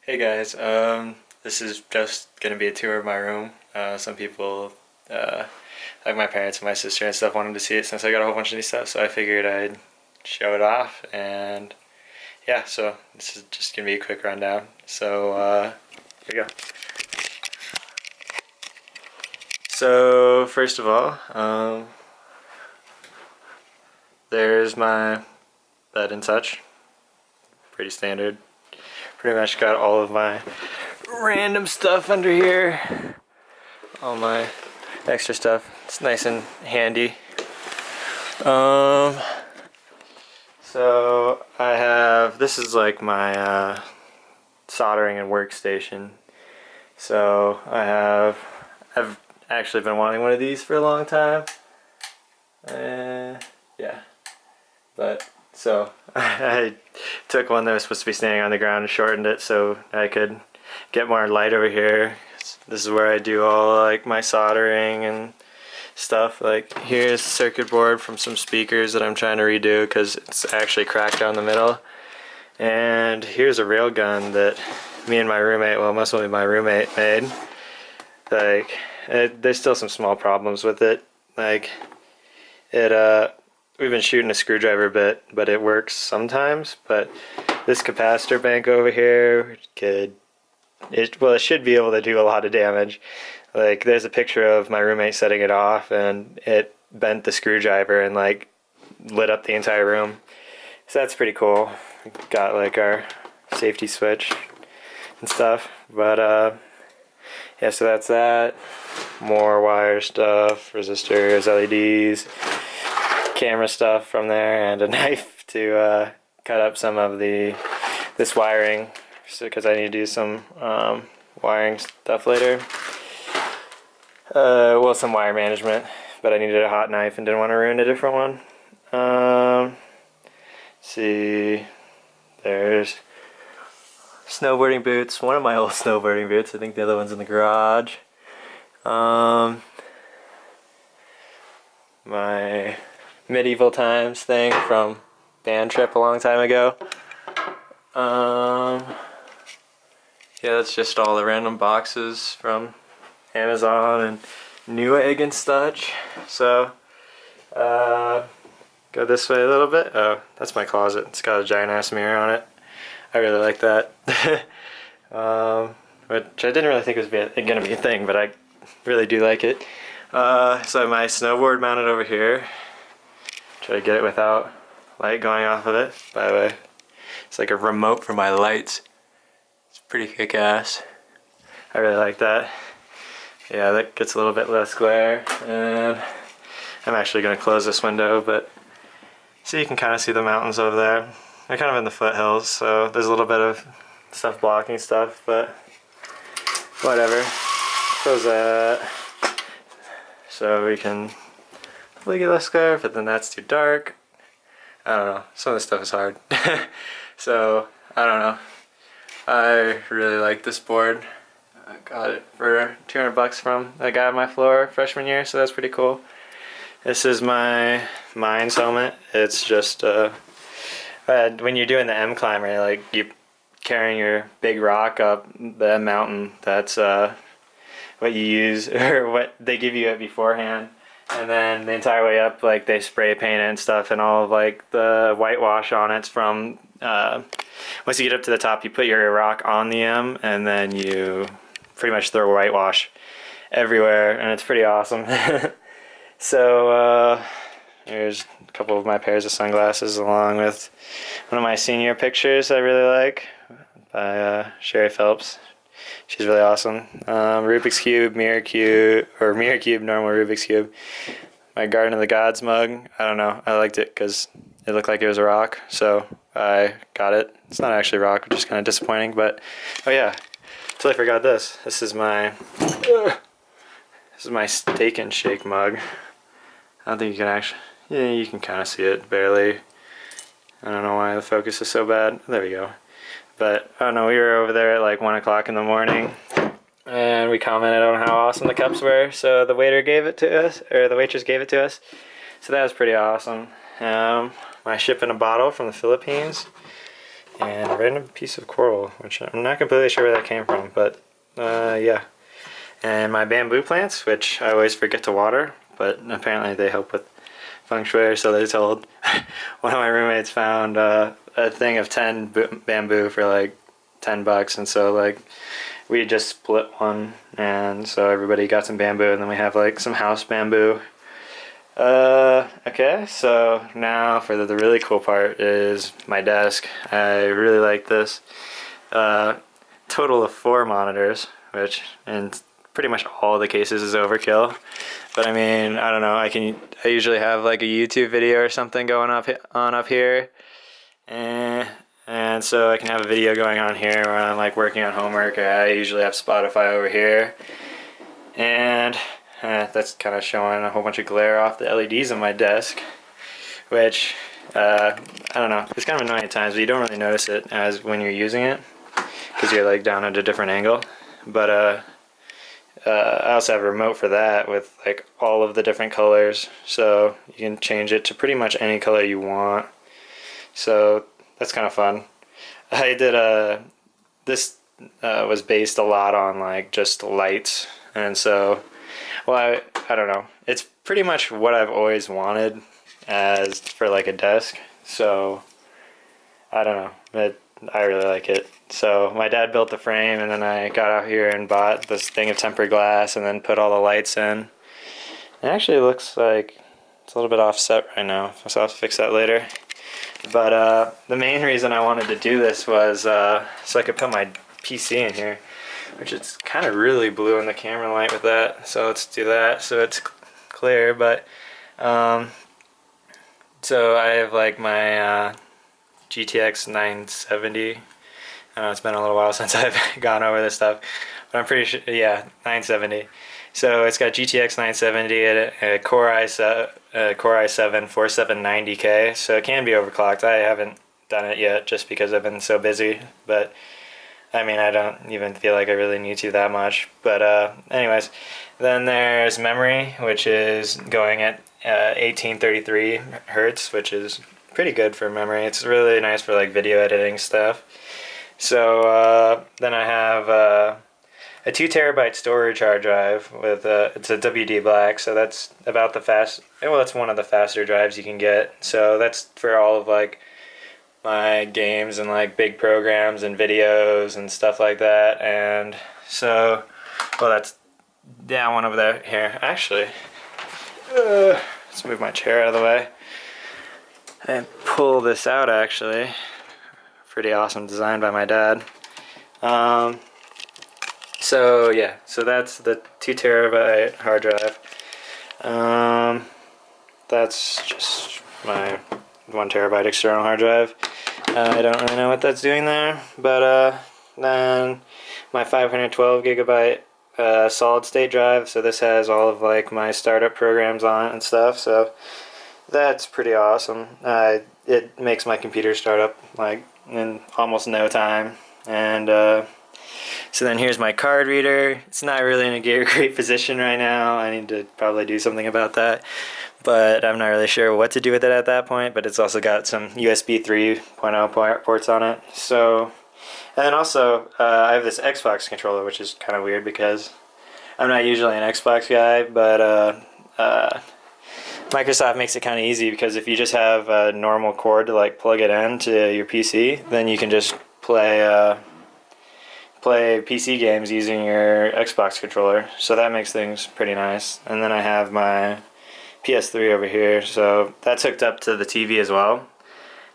Hey guys, this is just gonna be a tour of my room. Some people, like my parents and my sister and stuff, wanted to see it since I got a whole bunch of new stuff, so I figured I'd show it off. And yeah, so this is just gonna be a quick rundown. So here we go. So first of all, there's my bed and such. Pretty standard. Pretty much got all of my random stuff under here. All my extra stuff. It's nice and handy. So I have, this is like my soldering and workstation. So I've actually been wanting one of these for a long time. Yeah. But so I took one that was supposed to be standing on the ground and shortened it so I could get more light over here. This is where I do all like my soldering and stuff. Like here's a circuit board from some speakers that I'm trying to redo because it's actually cracked down the middle. And here's a rail gun that me and my roommate, well, mostly my roommate, made. Like there's still some small problems with it. Like we've been shooting a screwdriver bit, but it works sometimes. But this capacitor bank over here it should be able to do a lot of damage. Like there's a picture of my roommate setting it off and it bent the screwdriver and like lit up the entire room. So that's pretty cool. Got like our safety switch and stuff. But yeah, so that's that. More wire stuff, resistors, LEDs, camera stuff from there, and a knife to cut up some of this wiring, because I need to do some wiring stuff later. Well, some wire management, but I needed a hot knife and didn't want to ruin a different one. Let's see, there's snowboarding boots, one of my old snowboarding boots. I think the other one's in the garage. My medieval times thing from band trip a long time ago. Yeah, that's just all the random boxes from Amazon and Newegg and such. So go this way a little bit. Oh, that's my closet. It's got a giant ass mirror on it. I really like that. Which I didn't really think was gonna be a thing, but I really do like it. So my snowboard mounted over here. Try to get it without light going off of it. By the way, it's like a remote for my lights. It's pretty kick-ass. I really like that. Yeah, that gets a little bit less glare. And I'm actually going to close this window, but so you can kind of see the mountains over there. They're kind of in the foothills, so there's a little bit of stuff blocking stuff, but whatever. Close that. So we can hopefully get less glare, but then that's too dark. I don't know. Some of this stuff is hard. So, I don't know. I really like this board. I got it for 200 bucks from a guy on my floor freshman year, so that's pretty cool. This is my Mines helmet. It's just when you're doing the M climber, like you carrying your big rock up the mountain, that's what you use, or what they give you it beforehand. And then the entire way up, like they spray paint it and stuff, and all of like the whitewash on it's from once you get up to the top, you put your rock on the M, and then you pretty much throw whitewash everywhere, and it's pretty awesome. So here's a couple of my pairs of sunglasses, along with one of my senior pictures I really like by Sherry Phelps. She's really awesome. Rubik's Cube, Mirror Cube, normal Rubik's Cube. My Garden of the Gods mug, I don't know, I liked it because it looked like it was a rock, so I got it. It's not actually a rock, which is kind of disappointing, but, oh yeah, totally forgot this. This is my Steak and Shake mug. I don't think you can actually, yeah, you can kind of see it, barely. I don't know why the focus is so bad. There we go. But I don't know, we were over there at like 1 o'clock in the morning and we commented on how awesome the cups were, so the waiter gave it to us, or the waitress gave it to us, so that was pretty awesome. My ship in a bottle from the Philippines. and a random piece of coral, which I'm not completely sure where that came from, but yeah. And my bamboo plants, which I always forget to water, but apparently they help with feng shui, so they told. One of my roommates found a thing of 10 bamboo for like $10, and so like we just split one, and so everybody got some bamboo, and then we have like some house bamboo. Okay, so now for the really cool part is my desk. I really like this. Total of 4 monitors, which in pretty much all the cases is overkill. But I mean, I don't know, I usually have like a YouTube video or something going up here. And so I can have a video going on here where I'm like working on homework. I usually have Spotify over here. And that's kind of showing a whole bunch of glare off the LEDs on my desk, which I don't know, it's kind of annoying at times, but you don't really notice it as when you're using it because you're like down at a different angle. But I also have a remote for that with like all of the different colors, so you can change it to pretty much any color you want. So that's kind of fun. I did this was based a lot on like just lights, and so well I don't know, it's pretty much what I've always wanted as for like a desk, so I don't know, but I really like it. So my dad built the frame, and then I got out here and bought this thing of tempered glass and then put all the lights in. It actually looks like it's a little bit offset right now, so I'll have to fix that later. But the main reason I wanted to do this was so I could put my PC in here, which it's kind of really blue in the camera light with that. So let's do that so it's clear. But so I have like my GTX 970. I know it's been a little while since I've gone over this stuff, but I'm pretty sure, yeah, 970. So it's got GTX 970 at a Core i7 4790K, so it can be overclocked. I haven't done it yet just because I've been so busy, but I mean, I don't even feel like I really need to that much. But anyways, then there's memory, which is going at 1833 hertz, which is pretty good for memory. It's really nice for like video editing stuff. So then I have a 2 terabyte storage hard drive with it's a WD Black, so that's about the that's one of the faster drives you can get. So that's for all of like my games and like big programs and videos and stuff like that. And so, well, that's that one over there. Here, actually, let's move my chair out of the way and pull this out. Actually, pretty awesome design by my dad. So yeah, so that's the 2 terabyte hard drive. That's just my 1 terabyte external hard drive. I don't really know what that's doing there, but then my 512 gigabyte solid state drive. So this has all of like my startup programs on it and stuff. So that's pretty awesome. It makes my computer start up like in almost no time. And so then here's my card reader. It's not really in a great position right now. I need to probably do something about that, but I'm not really sure what to do with it at that point. But it's also got some USB 3.0 ports on it. So, and then also I have this Xbox controller, which is kind of weird because I'm not usually an Xbox guy, but Microsoft makes it kind of easy because if you just have a normal cord to like plug it into your PC, then you can just play PC games using your Xbox controller. So that makes things pretty nice. And then I have my PS3 over here, so that's hooked up to the TV as well.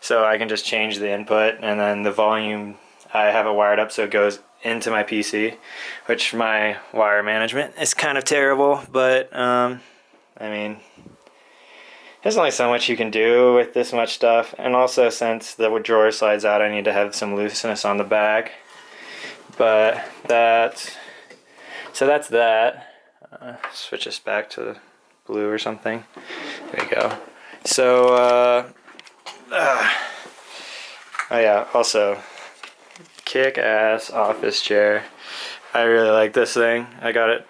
So I can just change the input, and then the volume, I have it wired up so it goes into my PC, which my wire management is kind of terrible, but I mean, there's only so much you can do with this much stuff. And also, since the drawer slides out, I need to have some looseness on the back. But so that's that. Switch this back to blue or something. There we go. So, oh yeah, also, kick-ass office chair. I really like this thing. I got it,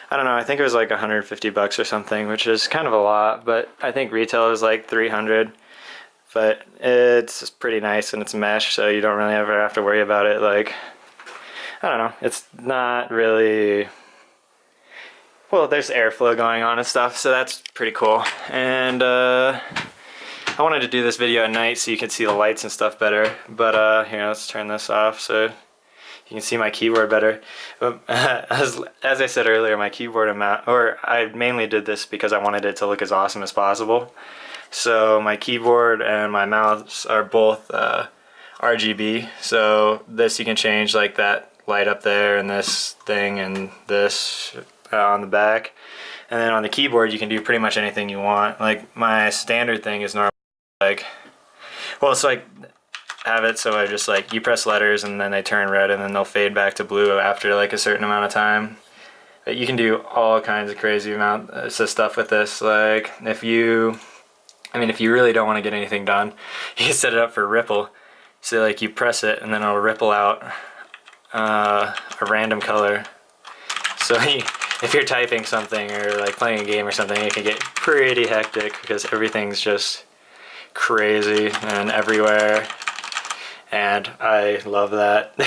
I don't know, I think it was like $150 or something, which is kind of a lot, but I think retail is like $300. but it's pretty nice and it's mesh, so you don't really ever have to worry about it. Like, I don't know, it's not really, well, there's airflow going on and stuff, so that's pretty cool. And I wanted to do this video at night so you can see the lights and stuff better, but here, let's turn this off so you can see my keyboard better. As I said earlier, my keyboard I mainly did this because I wanted it to look as awesome as possible. So my keyboard and my mouse are both RGB, so this you can change like that light up there and this thing and this on the back, and then on the keyboard you can do pretty much anything you want. Like my standard thing is normal, like, well, so I have it so I just like, you press letters and then they turn red and then they'll fade back to blue after like a certain amount of time. But you can do all kinds of crazy amounts of stuff with this. Like if you really don't want to get anything done, you can set it up for ripple. So like you press it and then it'll ripple out a random color. So if you're typing something or like playing a game or something, it can get pretty hectic because everything's just crazy and everywhere. And I love that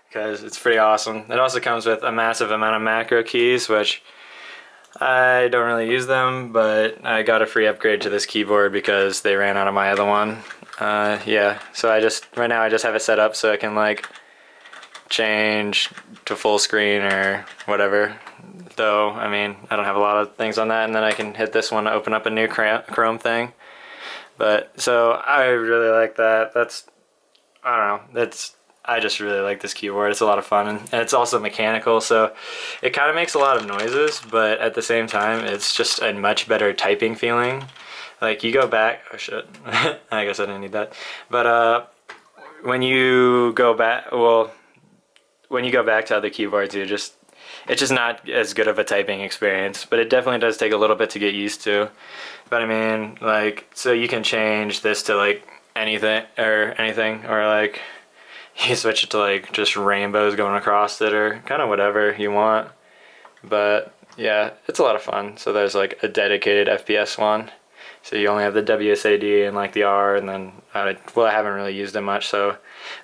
because it's pretty awesome. It also comes with a massive amount of macro keys, which I don't really use them, but I got a free upgrade to this keyboard because they ran out of my other one. Yeah, so right now I just have it set up so I can like change to full screen or whatever. Though, I mean, I don't have a lot of things on that, and then I can hit this one to open up a new Chrome thing. But, so I really like that. I don't know, I just really like this keyboard. It's a lot of fun, and it's also mechanical, so it kind of makes a lot of noises, but at the same time, it's just a much better typing feeling. Like, you go back, oh shit, I guess I didn't need that. But, when you go back, when you go back to other keyboards, it's just not as good of a typing experience, but it definitely does take a little bit to get used to. But I mean, like, so you can change this to like anything, or like you switch it to like just rainbows going across it, or kind of whatever you want. But yeah, it's a lot of fun. So there's like a dedicated FPS one, so you only have the WSAD and like the R, and then I haven't really used it much, so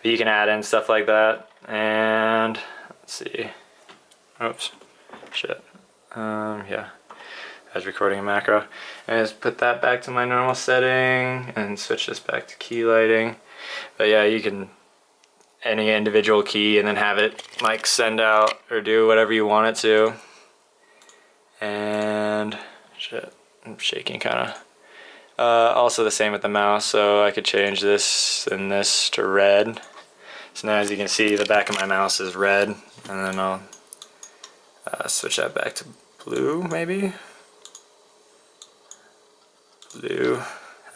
you can add in stuff like that. And let's see, oops, shit, yeah, I was recording a macro. And just put that back to my normal setting and switch this back to key lighting. But yeah, you can any individual key and then have it like send out or do whatever you want it to. And shit, I'm shaking kind of. Also the same with the mouse, so I could change this and this to red. So now as you can see, the back of my mouse is red, and then I'll switch that back to blue, maybe? Blue,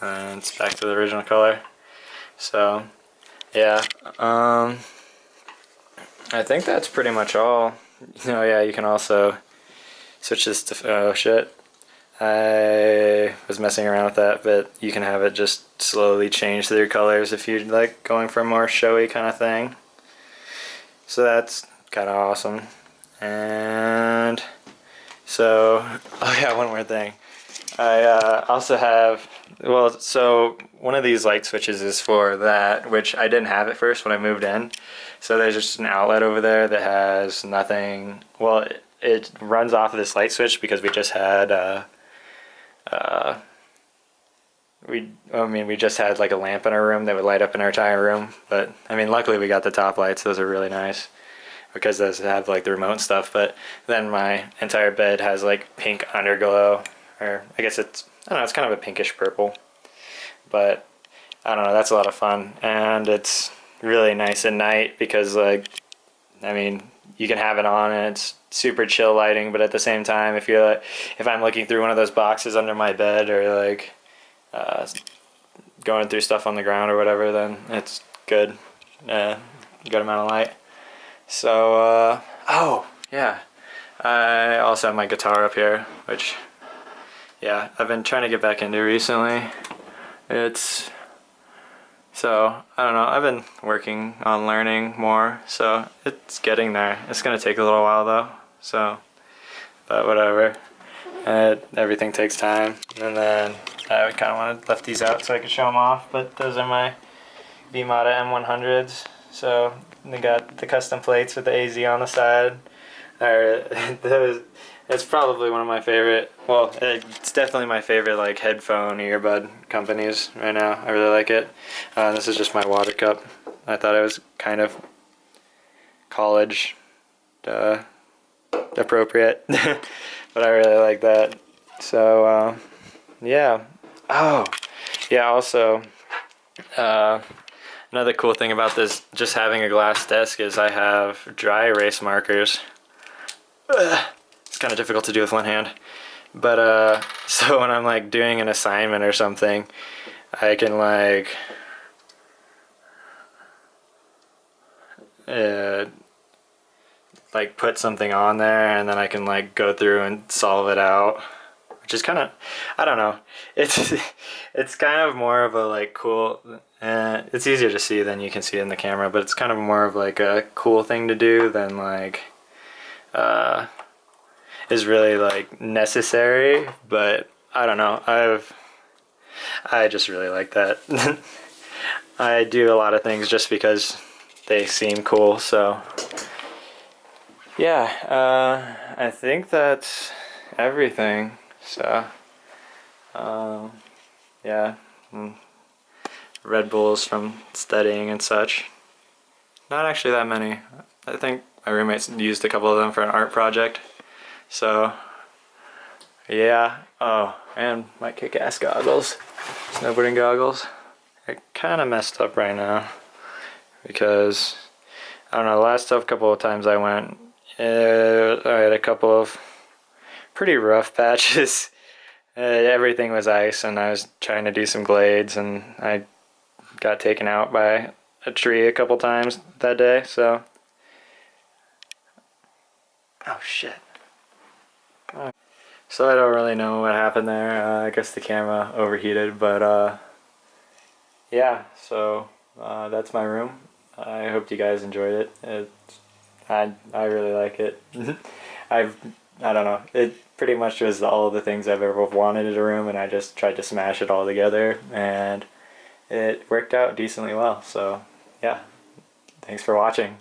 and it's back to the original color. So yeah, I think that's pretty much all. Oh yeah, you can also switch this to, oh shit, I was messing around with that, but you can have it just slowly change their colors if you're like going for a more showy kind of thing. So that's kind of awesome. And so, oh yeah, one more thing. I also have, well, so one of these light switches is for that, which I didn't have at first when I moved in. So there's just an outlet over there that has nothing, well, it runs off of this light switch because we just had we just had like a lamp in our room that would light up an entire room. But I mean, luckily we got the top lights. Those are really nice because those have like the remote and stuff. But then my entire bed has like pink underglow, or I guess it's, I don't know, it's kind of a pinkish purple. But I don't know, that's a lot of fun, and it's really nice at night because, like, I mean, you can have it on and it's super chill lighting, but at the same time, if you're like, if I'm looking through one of those boxes under my bed, or like going through stuff on the ground or whatever, then it's good, good amount of light. So oh yeah, I also have my guitar up here, which, yeah, I've been trying to get back into recently. So, I don't know, I've been working on learning more, so it's getting there. It's gonna take a little while though, so, but whatever. Everything takes time. And then I kind of wanted left these out so I could show them off, but those are my V-Mata M100s. So they got the custom plates with the AZ on the side. It's probably one of my favorite, well, it's definitely my favorite like headphone earbud companies right now. I really like it. This is just my water cup. I thought it was kind of college appropriate, but I really like that. So yeah. Oh yeah, also another cool thing about this, just having a glass desk, is I have dry erase markers. It's kind of difficult to do with one hand, but so when I'm like doing an assignment or something, I can like put something on there, and then I can like go through and solve it out, which is kind of, I don't know, it's kind of more of a like cool, it's easier to see than you can see in the camera, but it's kind of more of like a cool thing to do than like is really like necessary. But I don't know, I just really like that. I do a lot of things just because they seem cool. So yeah, I think that's everything. So yeah, Red Bulls from studying and such. Not actually that many. I think my roommates used a couple of them for an art project. So yeah. Oh, and my kick-ass goggles, snowboarding goggles. They're kind of messed up right now because I don't know, the last couple of times I went, I had a couple of pretty rough patches. Everything was ice, and I was trying to do some glades, and I got taken out by a tree a couple times that day. So oh shit. So I don't really know what happened there. I guess the camera overheated, but yeah, so that's my room. I hope you guys enjoyed it. I really like it. I don't know, it pretty much was all of the things I've ever wanted in a room, and I just tried to smash it all together, and it worked out decently well. So yeah, thanks for watching.